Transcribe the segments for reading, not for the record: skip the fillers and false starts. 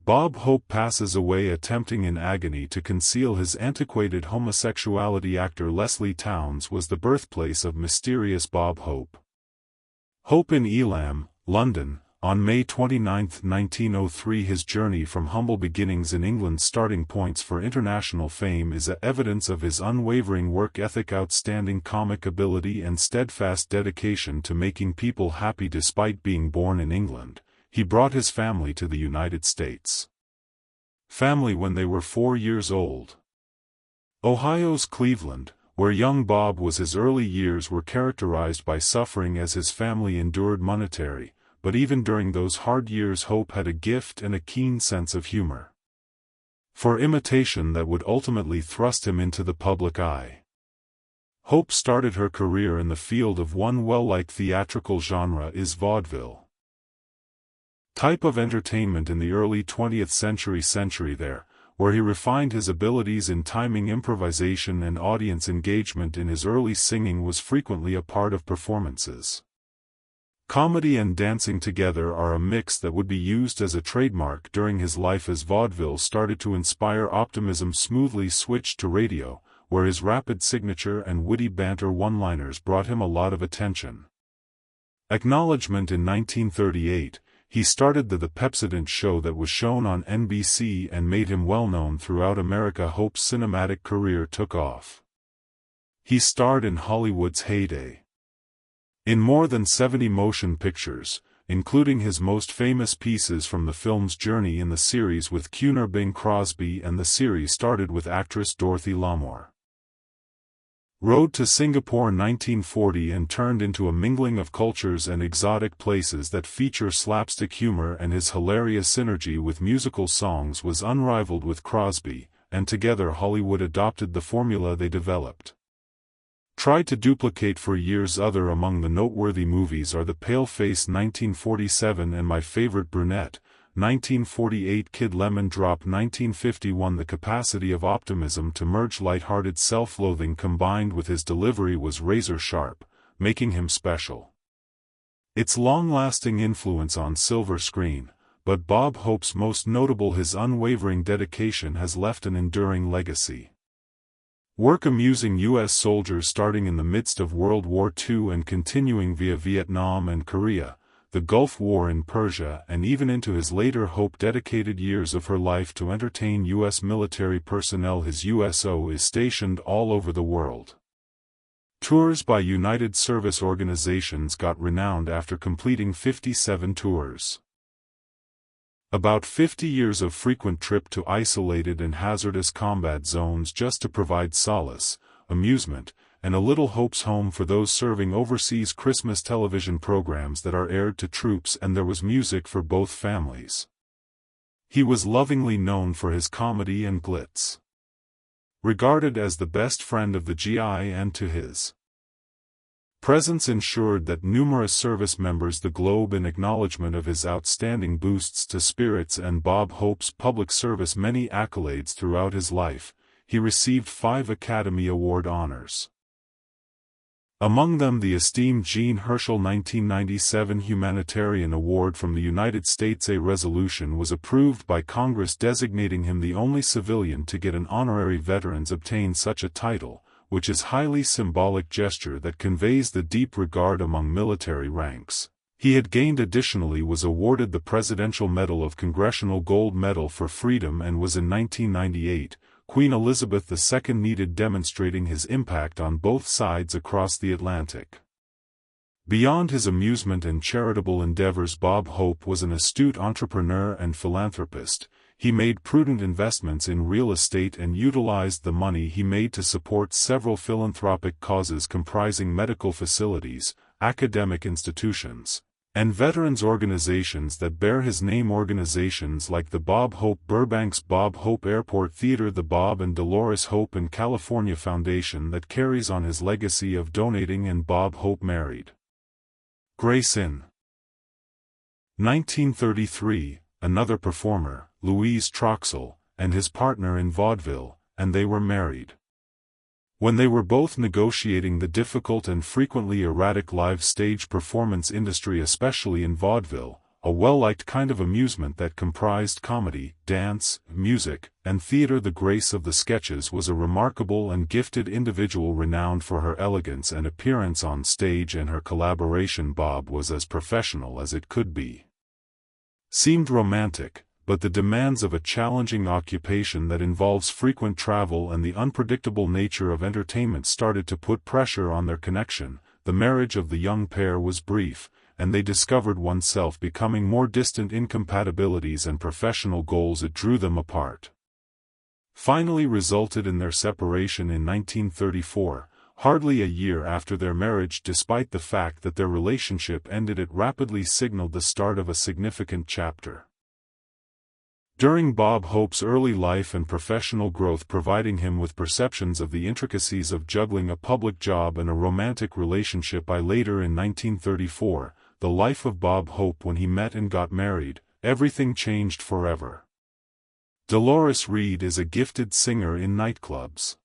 Bob Hope passes away attempting in agony to conceal his antiquated homosexuality. Actor Leslie Towns was the birthplace of mysterious Bob Hope. Hope in Elam, London, on May 29, 1903. His journey from humble beginnings in England's starting points for international fame is evidence of his unwavering work ethic, outstanding comic ability and steadfast dedication to making people happy. Despite being born in England, he brought his family to the United States. Family when they were 4 years old. Ohio's Cleveland, where young Bob was. His early years were characterized by suffering as his family endured monetary, but even during those hard years Hope had a gift and a keen sense of humor for imitation that would ultimately thrust him into the public eye. Hope started her career in the field of one well-liked theatrical genre is vaudeville type of entertainment in the early 20th century there, where he refined his abilities in timing, improvisation and audience engagement. In his early singing was frequently a part of performances. Comedy and dancing together are a mix that would be used as a trademark during his life as vaudeville started to inspire optimism. Smoothly switched to radio, where his rapid signature and witty banter one-liners brought him a lot of attention. Acknowledgement in 1938. He started the Pepsodent show that was shown on NBC and made him well known throughout America. Hope's cinematic career took off. He starred in Hollywood's heyday in more than 70 motion pictures, including his most famous pieces from the film's journey in the series with Cunor Bing Crosby, and the series started with actress Dorothy Lamour. Road to Singapore 1940 and turned into a mingling of cultures and exotic places that feature slapstick humor, and his hilarious synergy with musical songs was unrivaled with Crosby, and together Hollywood adopted the formula they developed. Tried to duplicate for years. Other among the noteworthy movies are The Paleface 1947 and My Favorite Brunette 1948, Kid Lemon Drop 1951. The capacity of optimism to merge light-hearted self-loathing combined with his delivery was razor-sharp, making him special. Its long-lasting influence on silver screen, but Bob Hope's most notable, his unwavering dedication has left an enduring legacy. Work amusing U.S. soldiers starting in the midst of World War II and continuing via Vietnam and Korea, the Gulf War in Persia, and even into his later. Hope dedicated years of her life to entertain U.S. military personnel. His USO is stationed all over the world. Tours by United Service Organizations got renowned after completing 57 tours. About 50 years of frequent trip to isolated and hazardous combat zones just to provide solace, amusement, and a little Hope's home for those serving overseas. Christmas television programs that are aired to troops, and there was music for both families. He was lovingly known for his comedy and glitz. Regarded as the best friend of the GI, and to his presence ensured that numerous service members the globe in acknowledgement of his outstanding boosts to spirits and Bob Hope's public service. Many accolades throughout his life. He received 5 Academy Award honors. Among them the esteemed Jean Herschel 1997 Humanitarian Award from the United States. A resolution was approved by Congress designating him the only civilian to get an honorary veterans obtain such a title, which is highly symbolic gesture that conveys the deep regard among military ranks. He had gained. Additionally was awarded the Presidential Medal of Congressional Gold Medal for Freedom, and was in 1998, Queen Elizabeth II needed, demonstrating his impact on both sides across the Atlantic. Beyond his amusement and charitable endeavors, Bob Hope was an astute entrepreneur and philanthropist. He made prudent investments in real estate and utilized the money he made to support several philanthropic causes comprising medical facilities, academic institutions, and veterans organizations that bear his name. Organizations like the Bob Hope Burbank's Bob Hope Airport Theater, the Bob and Dolores Hope in California Foundation that carries on his legacy of donating, and Bob Hope married Grace in 1933, another performer, Louise Troxell, and his partner in vaudeville, and they were married. When they were both negotiating the difficult and frequently erratic live stage performance industry, especially in vaudeville, a well-liked kind of amusement that comprised comedy, dance, music, and theater. The grace of the sketches was a remarkable and gifted individual renowned for her elegance and appearance on stage, and her collaboration Bob was as professional as it could be. Seemed romantic, but the demands of a challenging occupation that involves frequent travel and the unpredictable nature of entertainment started to put pressure on their connection. The marriage of the young pair was brief, and they discovered oneself becoming more distant. Incompatibilities and professional goals that drew them apart finally resulted in their separation in 1934, hardly a year after their marriage. Despite the fact that their relationship ended, it rapidly signaled the start of a significant chapter. During Bob Hope's early life and professional growth, providing him with perceptions of the intricacies of juggling a public job and a romantic relationship. By later in 1934, the life of Bob Hope when he met and got married, everything changed forever. Dolores Reed is a gifted singer in nightclubs.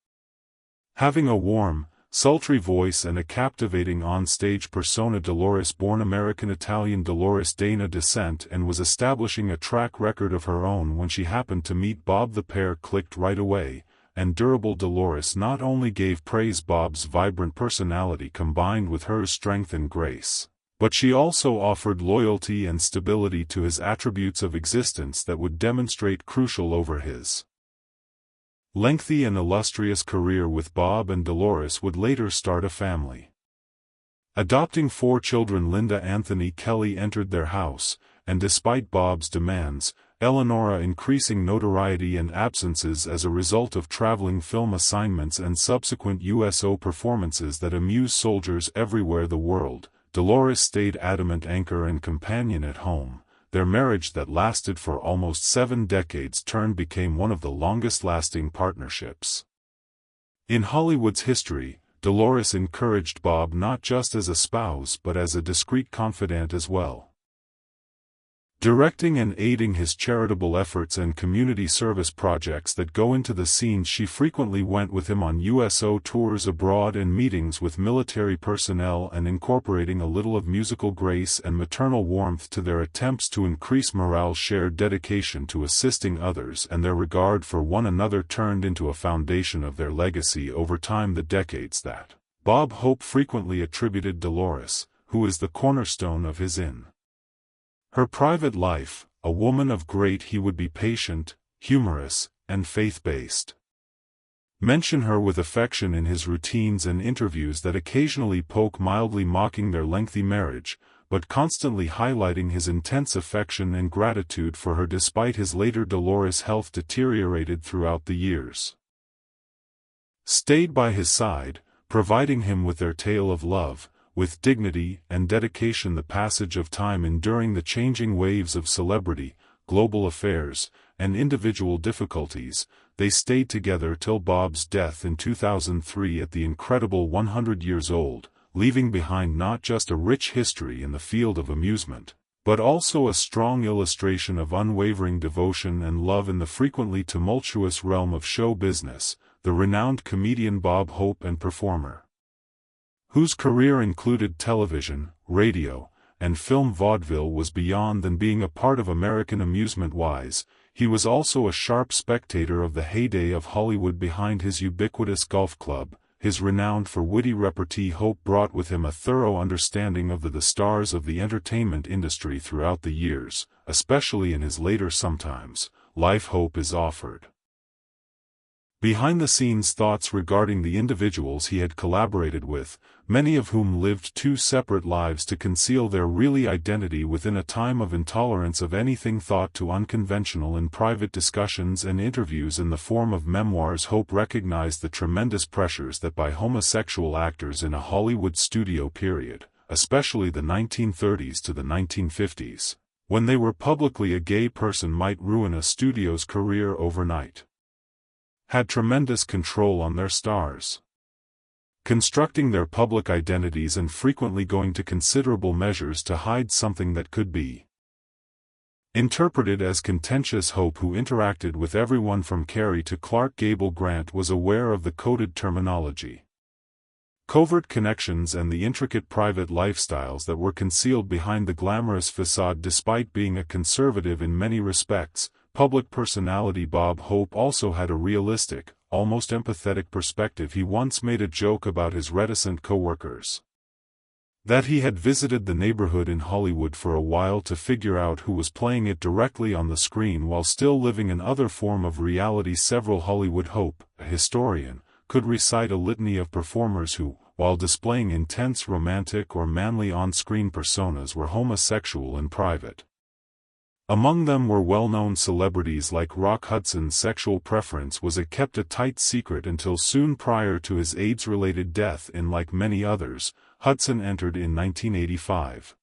Having a warm, sultry voice and a captivating on-stage persona, Dolores, born American-Italian Dolores Dana descent, and was establishing a track record of her own when she happened to meet Bob. The pair clicked right away, and durable Dolores not only gave praise Bob's vibrant personality combined with her strength and grace, but she also offered loyalty and stability to his attributes of existence that would demonstrate crucial over his lengthy and illustrious career with Bob and Dolores would later start a family. Adopting 4 children, Linda Anthony Kelly entered their house, and despite Bob's demands, Eleonora increasing notoriety and absences as a result of traveling film assignments and subsequent USO performances that amuse soldiers everywhere the world, Dolores stayed adamant anchor and companion at home. Their marriage that lasted for almost 7 decades became one of the longest-lasting partnerships in Hollywood's history. Dolores encouraged Bob not just as a spouse but as a discreet confidant as well. Directing and aiding his charitable efforts and community service projects that go into the scenes, she frequently went with him on USO tours abroad and meetings with military personnel, and incorporating a little of musical grace and maternal warmth to their attempts to increase morale. Shared dedication to assisting others and their regard for one another turned into a foundation of their legacy over time. The decades that Bob Hope frequently attributed Dolores, who is the cornerstone of his in her private life, a woman of great. He would be patient, humorous, and faith-based. Mention her with affection in his routines and interviews that occasionally poke mildly mocking their lengthy marriage, but constantly highlighting his intense affection and gratitude for her despite his later. Dolores' health deteriorated throughout the years. Stayed by his side, providing him with their tale of love, with dignity and dedication. The passage of time, enduring the changing waves of celebrity, global affairs, and individual difficulties, they stayed together till Bob's death in 2003 at the incredible 100 years old, leaving behind not just a rich history in the field of amusement, but also a strong illustration of unwavering devotion and love in the frequently tumultuous realm of show business. The renowned comedian Bob Hope, and performer whose career included television, radio, and film vaudeville, was beyond than being a part of American amusement. He was also a sharp spectator of the heyday of Hollywood. Behind his ubiquitous golf club, his renowned for witty repartee, Hope brought with him a thorough understanding of the stars of the entertainment industry throughout the years, especially in his later sometimes life. Hope is offered behind-the-scenes thoughts regarding the individuals he had collaborated with, many of whom lived 2 separate lives to conceal their real identity within a time of intolerance of anything thought too unconventional. In private discussions and interviews in the form of memoirs, Hope recognized the tremendous pressures that by homosexual actors in a Hollywood studio period, especially the 1930s to the 1950s, when they were publicly a gay person, might ruin a studio's career overnight. Had tremendous control on their stars, constructing their public identities and frequently going to considerable measures to hide something that could be interpreted as contentious. Hope, who interacted with everyone from Carey to Clark Gable Grant, was aware of the coded terminology Covert connections and the intricate private lifestyles that were concealed behind the glamorous facade. Despite being a conservative in many respects, public personality Bob Hope also had a realistic, almost empathetic perspective. He once made a joke about his reticent co-workers that he had visited the neighborhood in Hollywood for a while to figure out who was playing it directly on the screen while still living another form of reality. Several Hollywood Hope, a historian, could recite a litany of performers who, while displaying intense romantic or manly on-screen personas, were homosexual in private. Among them were well-known celebrities like Rock Hudson's sexual preference was kept a tight secret until soon prior to his AIDS-related death. Like many others, Hudson entered in 1985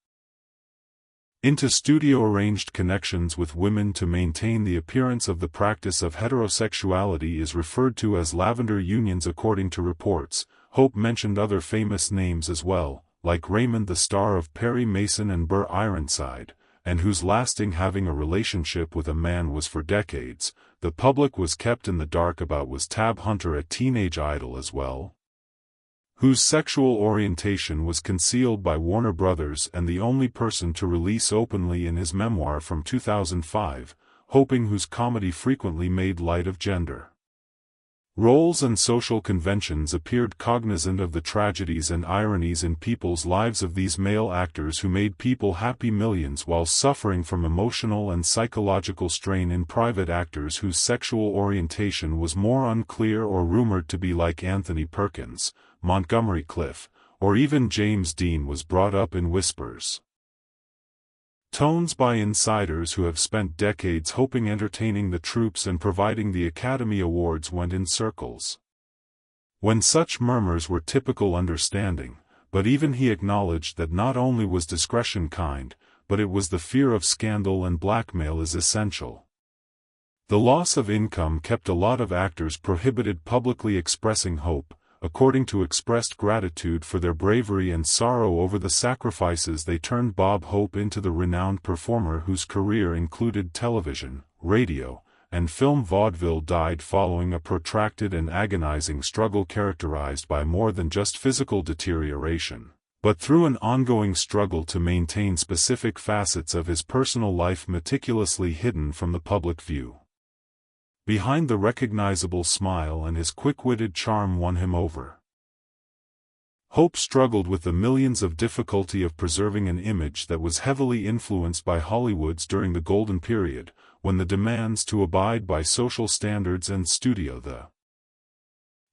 into studio-arranged connections with women to maintain the appearance of the practice of heterosexuality is referred to as lavender unions. According to reports, Hope mentioned other famous names as well, like Raymond, the star of Perry Mason and Burr Ironside, and whose lasting having a relationship with a man was for decades. The public was kept in the dark about was Tab Hunter, a teenage idol as well, whose sexual orientation was concealed by Warner Brothers and the only person to release openly in his memoir from 2005, Hoping, whose comedy frequently made light of gender roles and social conventions, appeared cognizant of the tragedies and ironies in people's lives of these male actors who made people happy millions while suffering from emotional and psychological strain in private. Actors whose sexual orientation was more unclear or rumored to be like Anthony Perkins, Montgomery Clift, or even James Dean was brought up in whispers tones by insiders who have spent decades hoping, entertaining the troops and providing the Academy Awards went in circles. When such murmurs were typical understanding, but even he acknowledged that not only was discretion kind, but it was the fear of scandal and blackmail is essential. The loss of income kept a lot of actors prohibited publicly expressing hope, according to expressed gratitude for their bravery and sorrow over the sacrifices they turned Bob Hope into the renowned performer whose career included television, radio, and film vaudeville died following a protracted and agonizing struggle characterized by more than just physical deterioration, but through an ongoing struggle to maintain specific facets of his personal life meticulously hidden from the public view. Behind the recognizable smile and his quick-witted charm won him over. Hope struggled with the millions of difficulty of preserving an image that was heavily influenced by Hollywood's during the golden period, when the demands to abide by social standards and the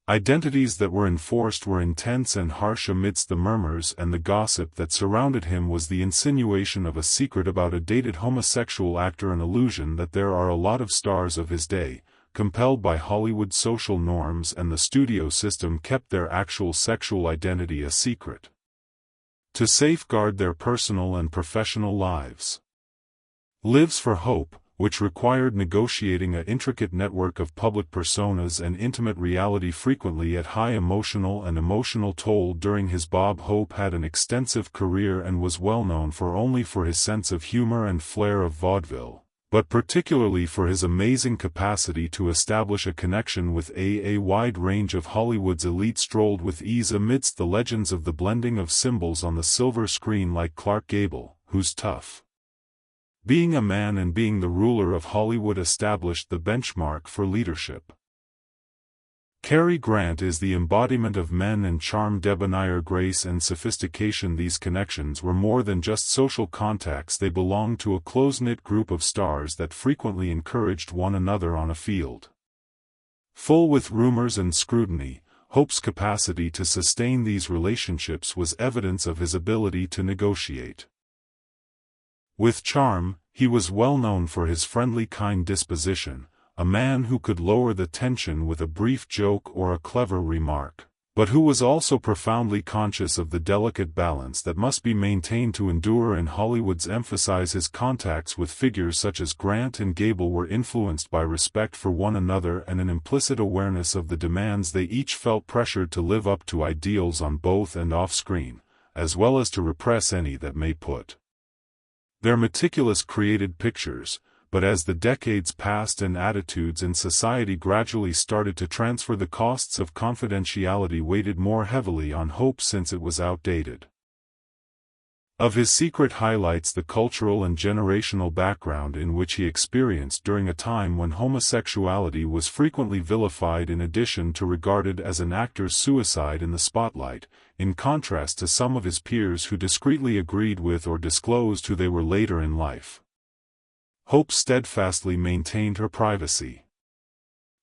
identities that were enforced were intense and harsh. Amidst the murmurs and the gossip that surrounded him was the insinuation of a secret about a dated homosexual actor, an illusion that there are a lot of stars of his day, compelled by Hollywood social norms and the studio system, kept their actual sexual identity a secret to safeguard their personal and professional lives. Lives for Hope, which required negotiating an intricate network of public personas and intimate reality, frequently at high emotional toll. During his Bob Hope had an extensive career and was well known only for his sense of humor and flair of vaudeville, but particularly for his amazing capacity to establish a connection with a wide range of Hollywood's elite. Strolled with ease amidst the legends of the blending of symbols on the silver screen, like Clark Gable, whose tough being a man and being the ruler of Hollywood established the benchmark for leadership. Cary Grant is the embodiment of men and charm, debonair grace and sophistication. These connections were more than just social contacts, they belonged to a close-knit group of stars that frequently encouraged one another on a field full with rumors and scrutiny. Hope's capacity to sustain these relationships was evidence of his ability to negotiate with charm. He was well known for his friendly, kind disposition, a man who could lower the tension with a brief joke or a clever remark, but who was also profoundly conscious of the delicate balance that must be maintained to endure in Hollywood's emphasis. His contacts with figures such as Grant and Gable were influenced by respect for one another and an implicit awareness of the demands they each felt pressured to live up to, ideals on both and off-screen, as well as to repress any that may put their meticulous created pictures but as the decades passed and attitudes in society gradually started to transfer, the costs of confidentiality weighted more heavily on Hope since it was outdated. Of his secret highlights the cultural and generational background in which he experienced during a time when homosexuality was frequently vilified, in addition to regarded as an actor's suicide in the spotlight, in contrast to some of his peers who discreetly agreed with or disclosed who they were later in life. Hope steadfastly maintained her privacy,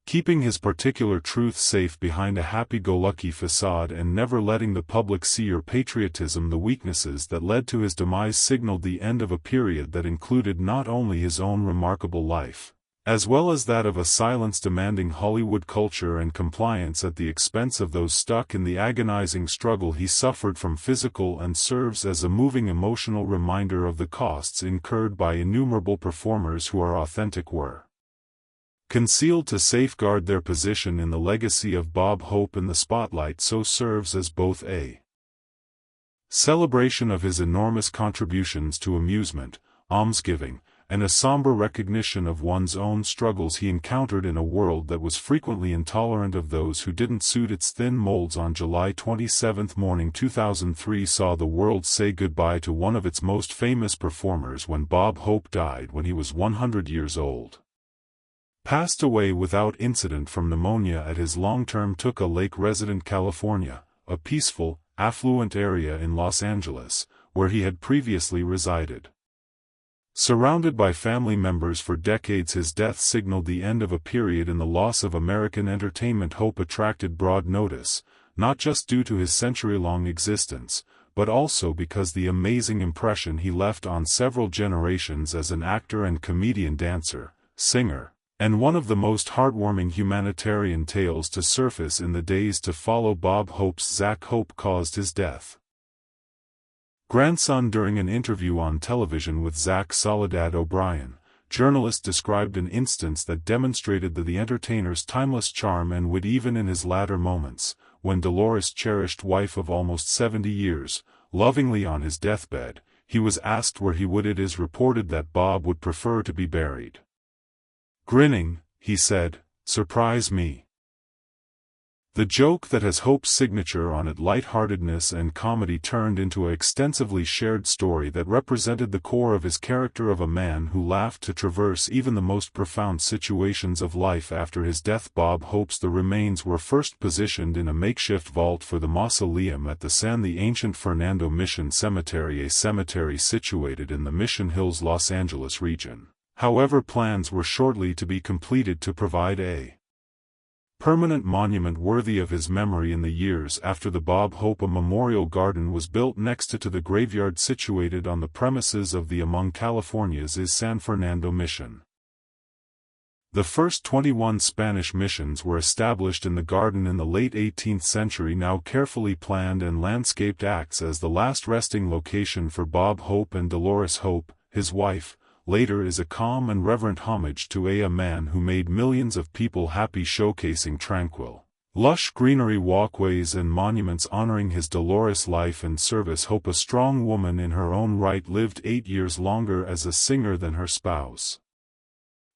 keeping his particular truth safe behind a happy-go-lucky facade and never letting the public see her patriotism. The weaknesses that led to his demise signaled the end of a period that included not only his own remarkable life, as well as that of a silence-demanding Hollywood culture and compliance at the expense of those stuck in the agonizing struggle he suffered from physical, and serves as a moving emotional reminder of the costs incurred by innumerable performers who are authentic were concealed to safeguard their position in the legacy of Bob Hope in the spotlight. So serves as both a celebration of his enormous contributions to amusement, almsgiving, and a somber recognition of one's own struggles he encountered in a world that was frequently intolerant of those who didn't suit its thin molds. On July 27 morning 2003 saw the world say goodbye to one of its most famous performers when Bob Hope died when he was 100 years old. Passed away without incident from pneumonia at his long-term Tooka Lake residence, California, a peaceful, affluent area in Los Angeles, where he had previously resided. Surrounded by family members for decades, his death signaled the end of a period in the loss of American entertainment. Hope attracted broad notice, not just due to his century-long existence, but also because the amazing impression he left on several generations as an actor and comedian, dancer, singer, and one of the most heartwarming humanitarian tales to surface in the days to follow. Bob Hope's Zach Hope caused his death. Grandson. During an interview on television with Zach Soledad O'Brien, journalist described an instance that demonstrated the entertainer's timeless charm and wit even in his latter moments, when Dolores, cherished wife of almost 70 years, lovingly on his deathbed, he was asked where he would. It is reported that Bob would prefer to be buried. Grinning, he said, "Surprise me." The joke that has Hope's signature on it, lightheartedness and comedy, turned into an extensively shared story that represented the core of his character of a man who laughed to traverse even the most profound situations of life. After his death, Bob Hope's remains were first positioned in a makeshift vault for the mausoleum at the ancient Fernando Mission Cemetery, a cemetery situated in the Mission Hills, Los Angeles region. However, plans were shortly to be completed to provide a permanent monument worthy of his memory. In the years after the Bob Hope, a memorial garden was built next to the graveyard situated on the premises of the among California's San Fernando Mission. The first 21 Spanish missions were established in the garden in the late 18th century. Now carefully planned and landscaped, acts as the last resting location for Bob Hope and Dolores Hope, his wife. Later is a calm and reverent homage to a man who made millions of people happy, showcasing tranquil, lush greenery, walkways and monuments honoring his Dolores life and service. Hope, a strong woman in her own right, lived 8 years longer as a singer than her spouse.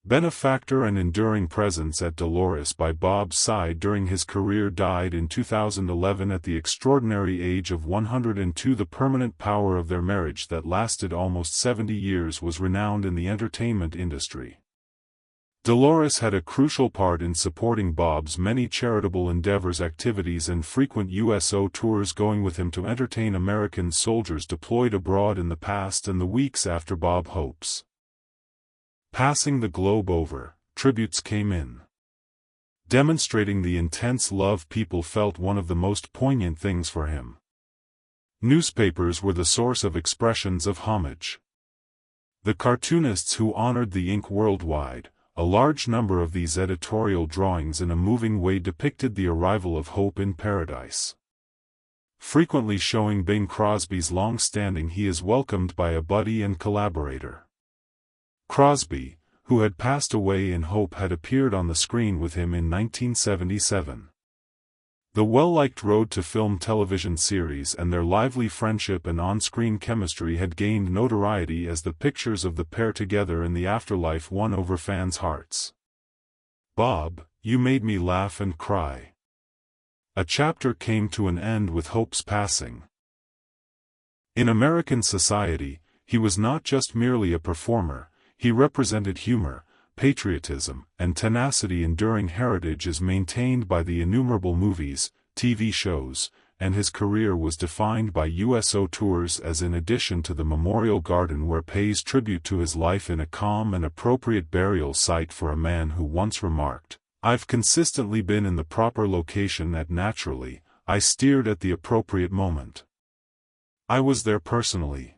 Benefactor and enduring presence at Dolores by Bob's side during his career, died in 2011 at the extraordinary age of 102. The permanent power of their marriage that lasted almost 70 years was renowned in the entertainment industry. Dolores had a crucial part in supporting Bob's many charitable endeavors, activities and frequent USO tours, going with him to entertain American soldiers deployed abroad in the past and the weeks after Bob Hope's passing the globe over. Tributes came in, demonstrating the intense love people felt, one of the most poignant things for him. Newspapers were the source of expressions of homage. The cartoonists who honored the ink worldwide, a large number of these editorial drawings in a moving way depicted the arrival of Hope in paradise, frequently showing Bing Crosby's long-standing "He is welcomed by a buddy and collaborator." Crosby, who had passed away in Hope, had appeared on the screen with him in 1977. The well-liked Road to Film television series and their lively friendship and on-screen chemistry had gained notoriety as the pictures of the pair together in the afterlife won over fans' hearts. Bob, you made me laugh and cry. A chapter came to an end with Hope's passing. In American society, he was not just merely a performer, he represented humor, patriotism, and tenacity. Enduring heritage is maintained by the innumerable movies, TV shows, and his career was defined by USO tours. As in addition to the Memorial Garden where pays tribute to his life in a calm and appropriate burial site for a man who once remarked, "I've consistently been in the proper location at naturally, I steered at the appropriate moment. I was there personally."